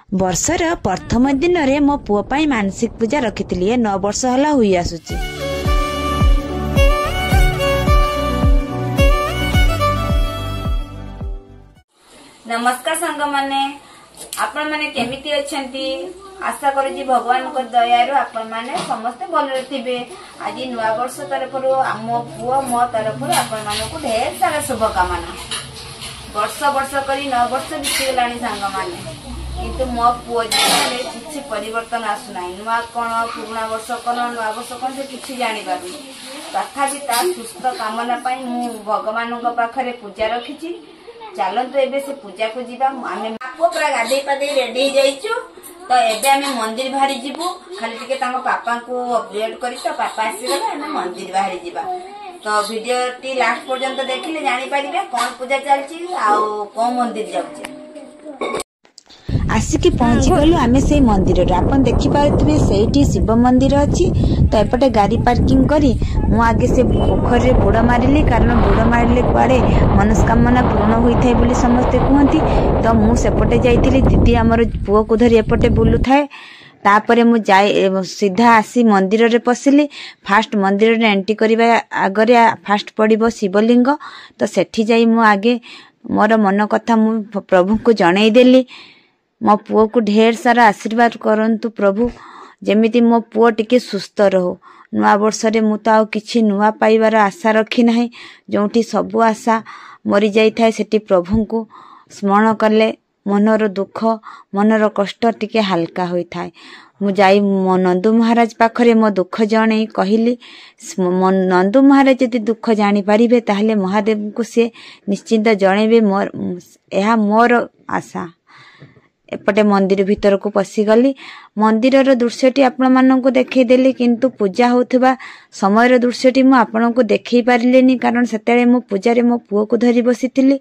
वर्षर प्रथम दिन रे मो पुओ पाई मानसिक पूजा रखिथिली। 9 वर्ष हला हुई आसुची। नमस्कार सांग माने, आपण माने केमिति अछंती? आशा करूची भगवान को दयारु आपण माने समस्त भलरे थिबे। आज नवा वर्ष तरफरु मो पुओ मो तरफरु आपण मानको ढेर सारा शुभकामना। वर्ष वर्ष करी 9 वर्ष बीती गलानी सांग माने, किंतु मो पुओ जीवन में किसी परिवर्तन आसुना। नुआ कौन पुराणा वर्ष कौन नुआ वर्ष कौन से किसी जानी पारुनी। तथापि ता सुस्थ कामना पाई मु भगवान पाखरे पूजा रखिछि। चलतु एबे से पूजा को जीवा। आमे पुओ पूरा गाधे पाधे रेडी जाइछु, तो एबे आमे मंदिर बाहरी जीवु। खाली टिके तांको पापा को अपडेट करी तो पापा आसी गले आमे मंदिर बाहरी जीवा। तो वीडियो टी लास्ट पर्यंत देखिले जानि पारिबे कोन पूजा चलछि आ को मंदिर जाउछि। आसिकी पहुंची गलु आमे से मंदिर। आपन देखि पारुथिबे सेठी शिव मंदिर अछि। तो एपटे गाड़ी पार्किंग करी मु आगे से पोखर रे बुड़ मारिली, कारण बुड़ मारिले कुआडे मनस्कामना पूर्ण होई थाए बोली समस्ते कहंती। तो मु सेपटे जाइतिली, दीदी हमर पुओ को धरी एपटे बुलु थाए। तापरे मु जाय सीधा आसी मंदिर रे पसिली। फास्ट मंदिर रे एंट्री करिबा आगरे फास्ट पड़िबो शिवलिंग। तो सेठी जाई मु आगे मोर मन कथा मु प्रभु को जणाई देली। मो पुओ को ढेर सारा आशीर्वाद करंतु प्रभु, जेमिति मो पुओ टिके सुस्थ रहो। नुआ वर्ष रे मु तो आ किछि नुआ पाइबार आशा रखी नाही। जोंठी सबु आशा मरी जाई थाए सेठी प्रभु को स्मरण कले मनर दुख मनर कष्ट टिके हल्का होई थाए। मु जाई नंदू महाराज पाखरे मो दुख जणे कहिली। नंदू महाराज यदि दुख जानी पारिबे ताहले महादेव को से निश्चिंत जणेबे। मोर आशा। एपटे मंदिर भीतर को पशिगली। मंदिर दृश्यटी आपण मानक देखई देली, किंतु पूजा होथबा समय दृश्यटी मु आपण को देखई पारिलेनी, कारण सेतेले मो पूजा रे मो पुओ को धरी बसिथिली।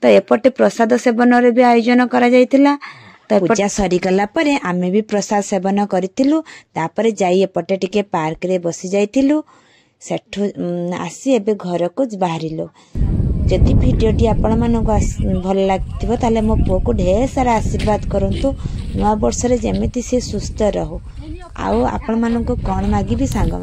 तो एपटे प्रसाद सेवन रे भी आयोजन करा जायतिला। तो पूजा सरी गला परे आमे भी प्रसाद सेवन करितिलु। तापरे जाई एपटे टिके पार्क रे बसी जायतिलु। सेठु आसी एबे घर को बाहरिलो। जदि भिडियोटी आपण मानक भल लागिथिबो ताले मो पुओ को ढेर सारा आशीर्वाद करंतु। नवा वर्ष रे जेमिति से सुस्थ रहो। आउ आपण मानक कोन मागी भी सांग।